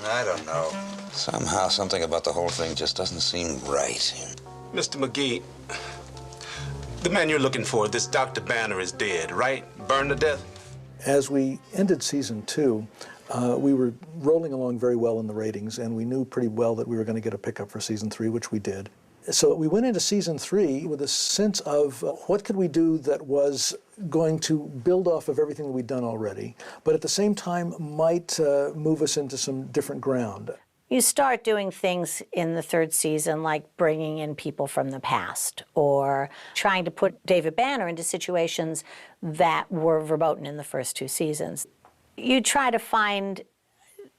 I don't know. Somehow, something about the whole thing just doesn't seem right. Mr. McGee, the man you're looking for, this Dr. Banner, is dead, right? Burned to death? As we ended season 2, we were rolling along very well in the ratings, and we knew pretty well that we were going to get a pickup for season 3, which we did. So we went into season 3 with a sense of what could we do that was going to build off of everything that we'd done already, but at the same time might move us into some different ground. You start doing things in the 3rd season like bringing in people from the past or trying to put David Banner into situations that were verboten in the first 2 seasons. You try to find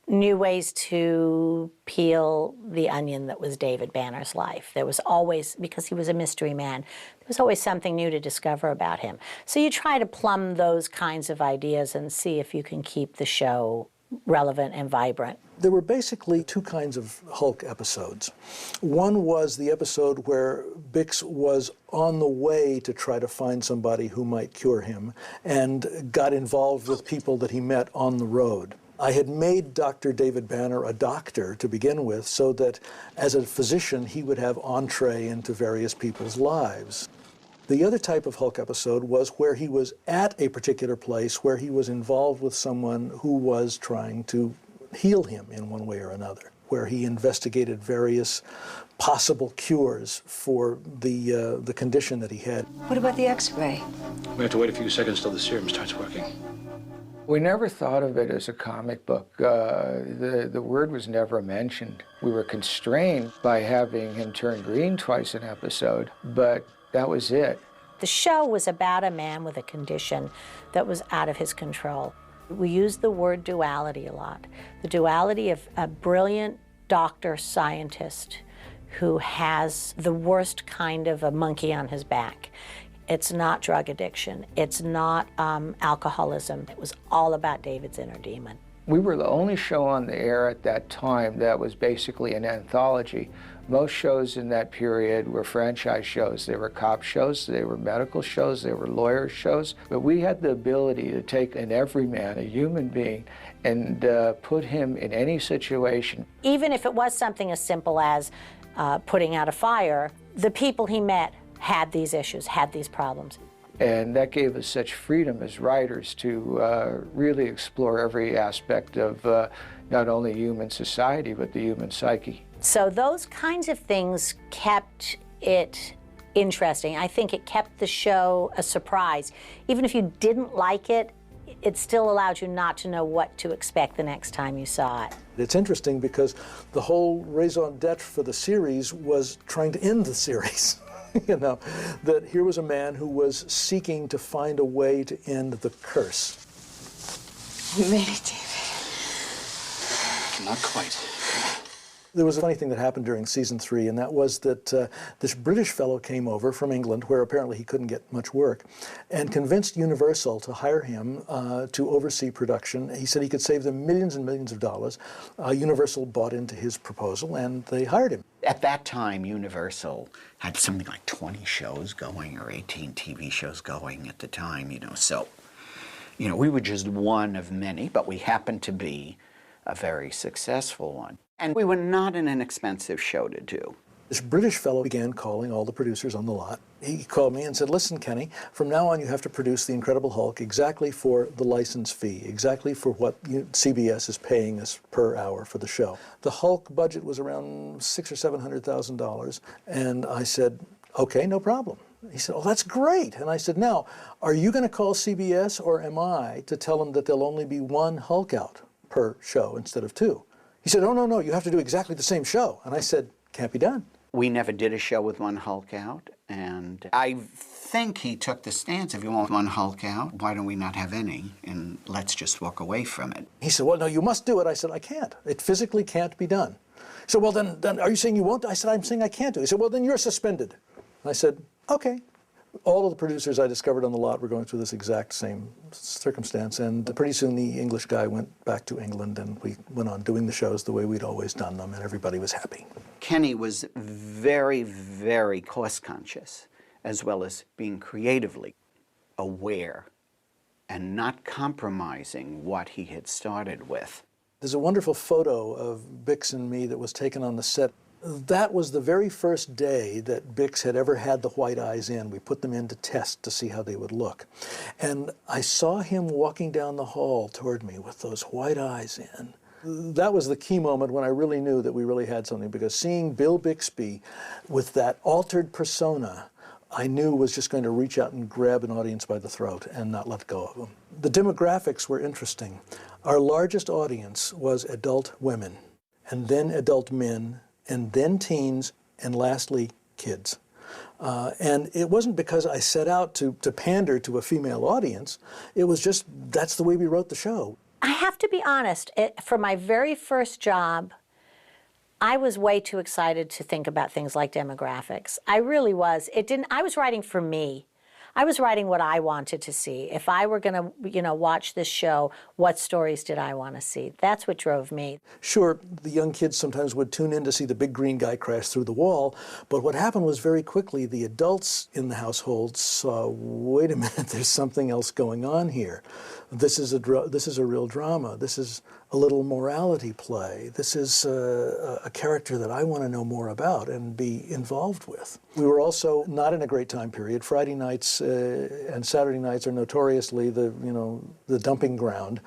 new ways to peel the onion that was David Banner's life. There was always, because he was a mystery man, there was always something new to discover about him. So you try to plumb those kinds of ideas and see if you can keep the show relevant and vibrant. There were basically 2 kinds of Hulk episodes. One was the episode where Bix was on the way to try to find somebody who might cure him and got involved with people that he met on the road. I had made Dr. David Banner a doctor to begin with so that as a physician he would have entree into various people's lives. The other type of Hulk episode was where he was at a particular place where he was involved with someone who was trying to heal him in one way or another, where he investigated various possible cures for the condition that he had. What about the X-ray? We have to wait a few seconds till the serum starts working. We never thought of it as a comic book. The word was never mentioned. We were constrained by having him turn green twice an episode, but that was it. The show was about a man with a condition that was out of his control. We used the word duality a lot. The duality of a brilliant doctor scientist who has the worst kind of a monkey on his back. It's not drug addiction. It's not alcoholism. It was all about David's inner demon. We were the only show on the air at that time that was basically an anthology. Most shows in that period were franchise shows. They were cop shows, they were medical shows, they were lawyer shows. But we had the ability to take an everyman, a human being, and put him in any situation. Even if it was something as simple as putting out a fire, the people he met had these issues, had these problems. And that gave us such freedom as writers to really explore every aspect of not only human society, but the human psyche. So those kinds of things kept it interesting. I think it kept the show a surprise. Even if you didn't like it, it still allowed you not to know what to expect the next time you saw it. It's interesting because the whole raison d'etre for the series was trying to end the series. You know, that here was a man who was seeking to find a way to end the curse. You made it, David. Not quite. There was a funny thing that happened during season 3, and that was that this British fellow came over from England, where apparently he couldn't get much work, and convinced Universal to hire him to oversee production. He said he could save them millions and millions of dollars. Universal bought into his proposal, and they hired him. At that time, Universal had something like 20 shows going or 18 TV shows going at the time, so, we were just one of many, but we happened to be a very successful one. And we were not an inexpensive show to do. This British fellow began calling all the producers on the lot. He called me and said, listen, Kenny, from now on you have to produce The Incredible Hulk exactly for the license fee, exactly for what CBS is paying us per hour for the show. The Hulk budget was around $600,000 or $700,000, and I said, okay, no problem. He said, oh, that's great. And I said, now, are you going to call CBS or am I to tell them that there'll only be 1 Hulk out per show instead of 2? He said, oh, no, you have to do exactly the same show. And I said, can't be done. We never did a show with 1 Hulk out, and I think he took the stance, if you want 1 Hulk out, why don't we not have any, and let's just walk away from it. He said, well, no, you must do it. I said, I can't. It physically can't be done. He said, well, then are you saying you won't? I said, I'm saying I can't do it. He said, well, then you're suspended. I said, okay. All of the producers I discovered on the lot were going through this exact same circumstance, and pretty soon the English guy went back to England, and we went on doing the shows the way we'd always done them, and everybody was happy. Kenny was very, very cost-conscious, as well as being creatively aware and not compromising what he had started with. There's a wonderful photo of Bix and me that was taken on the set. That was the very first day that Bix had ever had the white eyes in. We put them in to test to see how they would look. And I saw him walking down the hall toward me with those white eyes in. That was the key moment when I really knew that we really had something, because seeing Bill Bixby with that altered persona, I knew was just going to reach out and grab an audience by the throat and not let go of them. The demographics were interesting. Our largest audience was adult women, and then adult men, and then teens, and lastly, kids. And it wasn't because I set out to pander to a female audience. It was just, that's the way we wrote the show. I have to be honest, for my very first job, I was way too excited to think about things like demographics. I really was. I was writing for me. I was writing what I wanted to see. If I were going to, watch this show, what stories did I want to see? That's what drove me. Sure, the young kids sometimes would tune in to see the big green guy crash through the wall, but what happened was very quickly the adults in the household saw, wait a minute, there's something else going on here. This is a real drama. This is a little morality play. This is a character that I want to know more about and be involved with. We were also not in a great time period. Friday nights and Saturday nights are notoriously the dumping ground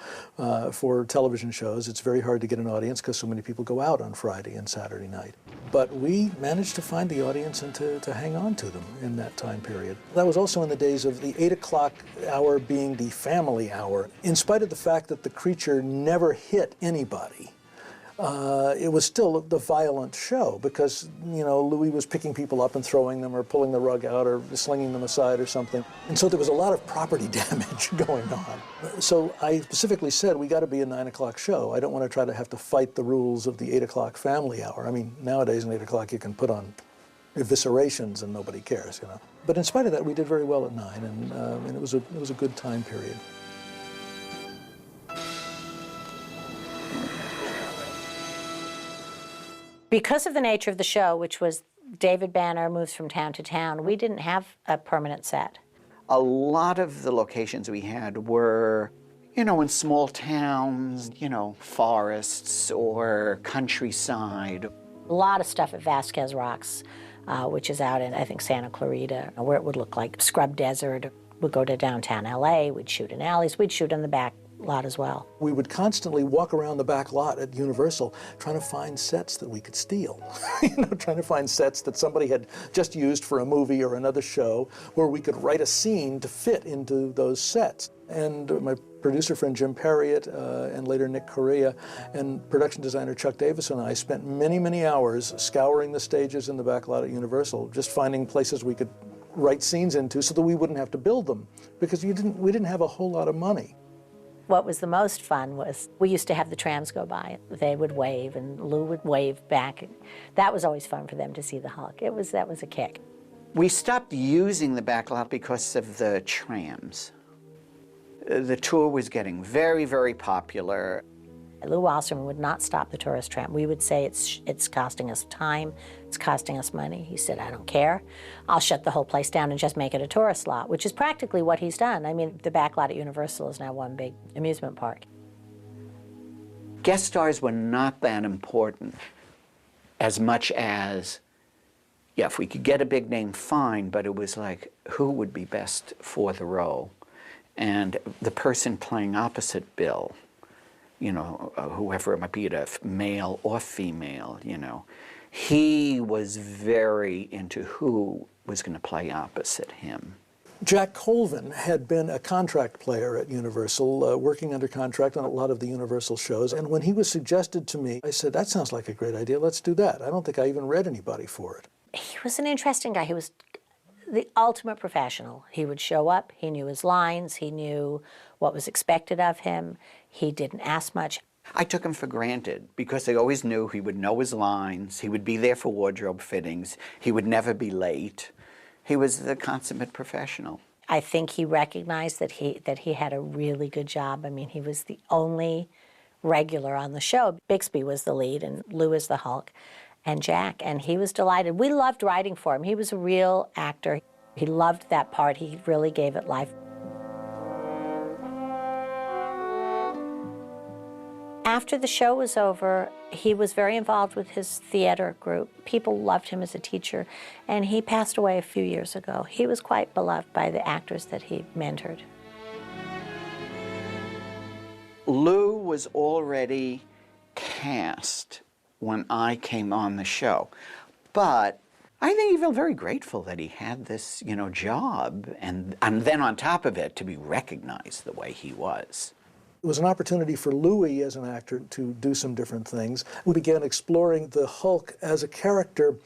for television shows. It's very hard to get an audience because so many people go out on Friday and Saturday night. But we managed to find the audience and to hang on to them in that time period. That was also in the days of the 8 o'clock hour being the family hour. In spite of the fact that the creature never hit anybody, it was still the violent show because, Louis was picking people up and throwing them or pulling the rug out or slinging them aside or something. And so there was a lot of property damage going on. So I specifically said, we got to be a 9 o'clock show. I don't want to try to have to fight the rules of the 8 o'clock family hour. I mean, nowadays at 8 o'clock you can put on eviscerations and nobody cares, But in spite of that, we did very well at 9, and it was a good time period. Because of the nature of the show, which was David Banner moves from town to town, we didn't have a permanent set. A lot of the locations we had were, in small towns, forests or countryside. A lot of stuff at Vasquez Rocks, which is out in, I think, Santa Clarita, where it would look like scrub desert. We'd go to downtown LA, we'd shoot in alleys, we'd shoot in the back lot as well. We would constantly walk around the back lot at Universal trying to find sets that we could steal. Trying to find sets that somebody had just used for a movie or another show where we could write a scene to fit into those sets. And my producer friend Jim Perriott and later Nick Correa and production designer Chuck Davis and I spent many, many hours scouring the stages in the back lot at Universal, just finding places we could write scenes into so that we wouldn't have to build them because we didn't have a whole lot of money. What was the most fun was we used to have the trams go by. They would wave and Lou would wave back. That was always fun for them to see the Hulk. That was a kick. We stopped using the back lot because of the trams. The tour was getting very, very popular. Lou Wasserman would not stop the tourist tram. We would say it's costing us time, it's costing us money. He said, I don't care. I'll shut the whole place down and just make it a tourist lot, which is practically what he's done. I mean, the back lot at Universal is now one big amusement park. Guest stars were not that important as much as, if we could get a big name, fine, but it was like, who would be best for the role? And the person playing opposite Bill, whoever it might be, male or female, he was very into who was going to play opposite him. Jack Colvin had been a contract player at Universal, working under contract on a lot of the Universal shows, and when he was suggested to me, I said, that sounds like a great idea, let's do that. I don't think I even read anybody for it. He was an interesting guy. He was the ultimate professional. He would show up, he knew his lines, he knew what was expected of him, he didn't ask much. I took him for granted because I always knew he would know his lines, he would be there for wardrobe fittings, he would never be late. He was the consummate professional. I think he recognized that he had a really good job. I mean, he was the only regular on the show. Bixby was the lead and Lou is the Hulk and Jack, and he was delighted. We loved writing for him. He was a real actor. He loved that part. He really gave it life. After the show was over, he was very involved with his theater group. People loved him as a teacher, and he passed away a few years ago. He was quite beloved by the actors that he mentored. Lou was already cast when I came on the show, but I think he felt very grateful that he had this, job, and then on top of it, to be recognized the way he was. It was an opportunity for Louis as an actor to do some different things. We began exploring the Hulk as a character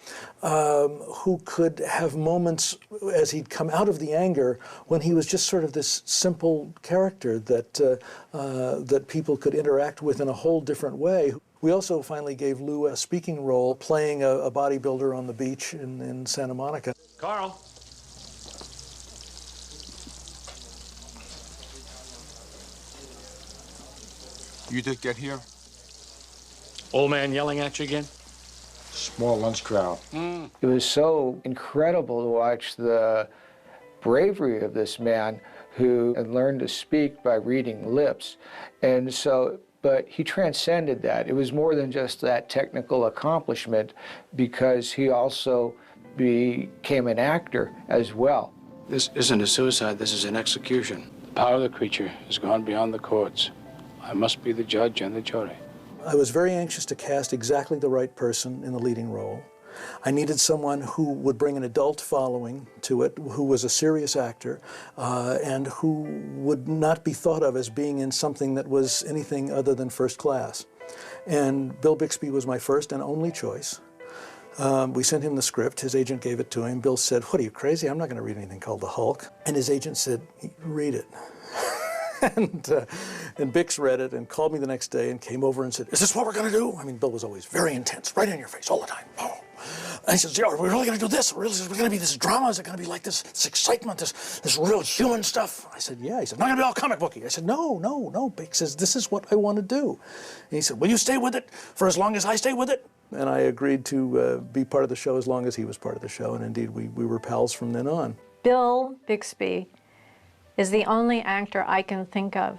who could have moments as he'd come out of the anger when he was just sort of this simple character that people could interact with in a whole different way. We also finally gave Lou a speaking role playing a bodybuilder on the beach in Santa Monica. Carl. You did get here? Old man yelling at you again? Small lunch crowd. It was so incredible to watch the bravery of this man who had learned to speak by reading lips. And so, but he transcended that. It was more than just that technical accomplishment, because he also became an actor as well. This isn't a suicide, this is an execution. The power of the creature has gone beyond the courts. I must be the judge and the jury. I was very anxious to cast exactly the right person in the leading role. I needed someone who would bring an adult following to it, who was a serious actor, and who would not be thought of as being in something that was anything other than first class. And Bill Bixby was my first and only choice. We sent him the script. His agent gave it to him. Bill said, "What, are you crazy? I'm not going to read anything called The Hulk." And his agent said, "Read it." And Bix read it and called me the next day and came over and said, "Is this what we're going to do?" I mean, Bill was always very intense, right in your face all the time. Oh. And he says, "Yeah, are we really going to do this? Is it going to be this drama? Is it going to be like this excitement, this real human stuff?" I said, "Yeah." He said, "Not going to be all comic booky." I said, No. Bix says, "This is what I want to do." And he said, "Will you stay with it for as long as I stay with it?" And I agreed to be part of the show as long as he was part of the show. And indeed, we were pals from then on. Bill Bixby is the only actor I can think of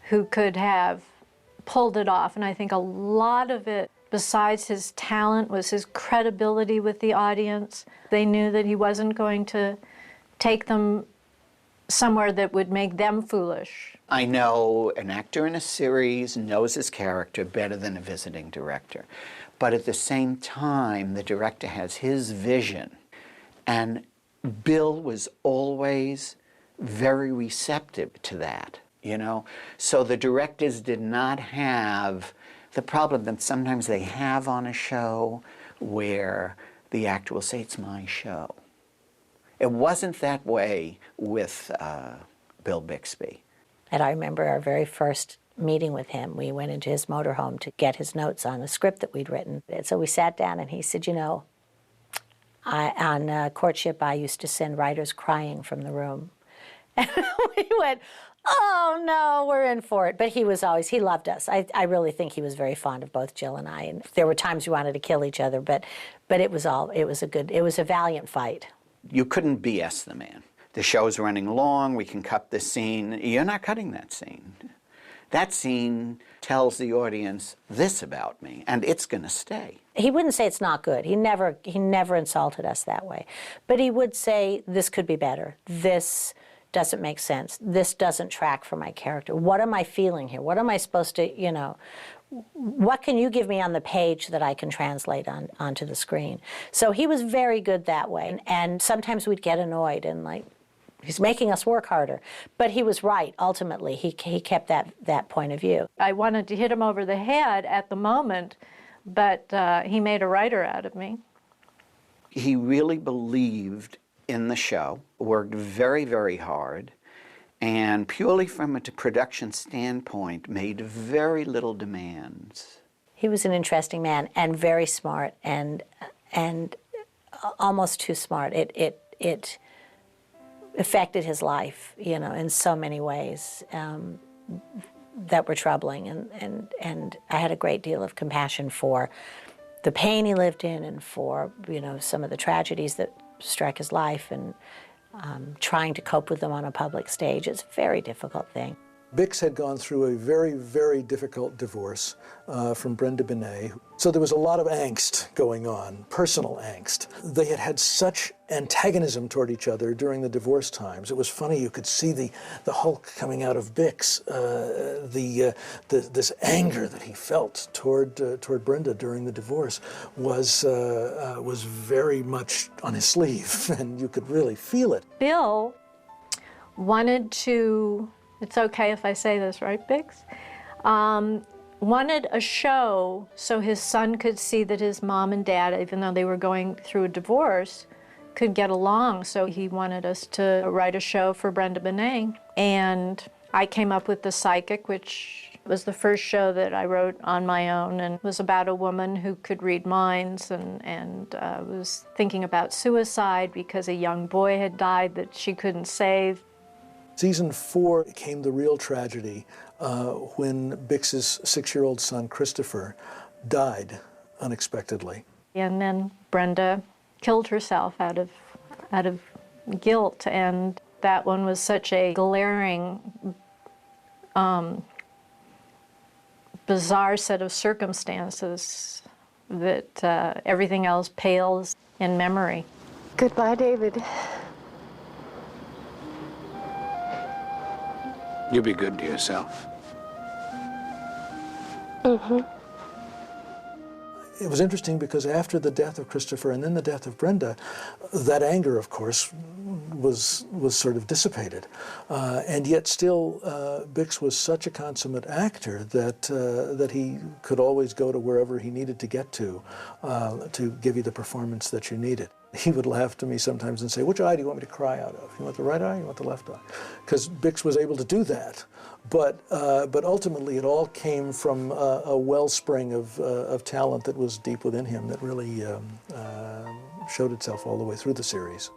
who could have pulled it off. And I think a lot of it, besides his talent, was his credibility with the audience. They knew that he wasn't going to take them somewhere that would make them foolish. I know an actor in a series knows his character better than a visiting director. But at the same time, the director has his vision. And Bill was always very receptive to that, So the directors did not have the problem that sometimes they have on a show where the actor will say, "It's my show." It wasn't that way with Bill Bixby. And I remember our very first meeting with him. We went into his motorhome to get his notes on a script that we'd written. And so we sat down and he said, on Courtship, I used to send writers crying from the room. And we went, "Oh no, we're in for it." But he loved us. I really think he was very fond of both Jill and I. And there were times we wanted to kill each other, but it was a valiant fight. You couldn't BS the man. The show's running long, we can cut this scene. You're not cutting that scene. That scene tells the audience this about me, and it's going to stay. He wouldn't say it's not good. He never insulted us that way. But he would say, "This could be better. This doesn't make sense. This doesn't track for my character. What am I feeling here? What am I supposed to, what can you give me on the page that I can translate onto the screen?" So he was very good that way. And sometimes we'd get annoyed and he's making us work harder. But he was right, ultimately. He kept that point of view. I wanted to hit him over the head at the moment, but he made a writer out of me. He really believed in the show, worked very, very hard, and purely from a production standpoint, made very little demands. He was an interesting man and very smart and almost too smart. It affected his life, in so many ways that were troubling. And I had a great deal of compassion for the pain he lived in and for, some of the tragedies that struck his life, and trying to cope with them on a public stage. It's a very difficult thing. Bix had gone through a very, very difficult divorce from Brenda Benet. So there was a lot of angst going on, personal angst. They had had such antagonism toward each other during the divorce times. It was funny, you could see the Hulk coming out of Bix, this anger that he felt toward Brenda during the divorce was very much on his sleeve, and you could really feel it. Bill wanted to, it's okay if I say this, right, Bix? Wanted a show so his son could see that his mom and dad, even though they were going through a divorce, could get along. So he wanted us to write a show for Brenda Benet. And I came up with The Psychic, which was the first show that I wrote on my own, and was about a woman who could read minds and was thinking about suicide because a young boy had died that she couldn't save. Season 4 came the real tragedy when Bix's 6-year-old son, Christopher, died unexpectedly. And then Brenda killed herself out of guilt, and that one was such a glaring, bizarre set of circumstances that everything else pales in memory. Goodbye, David. You be good to yourself. It was interesting because after the death of Christopher and then the death of Brenda, that anger, of course, was sort of dissipated. And yet still, Bix was such a consummate actor that he could always go to wherever he needed to get to give you the performance that you needed. He would laugh to me sometimes and say, "Which eye do you want me to cry out of? You want the right eye, you want the left eye?" Because Bix was able to do that. But ultimately, it all came from a wellspring of talent that was deep within him that really showed itself all the way through the series.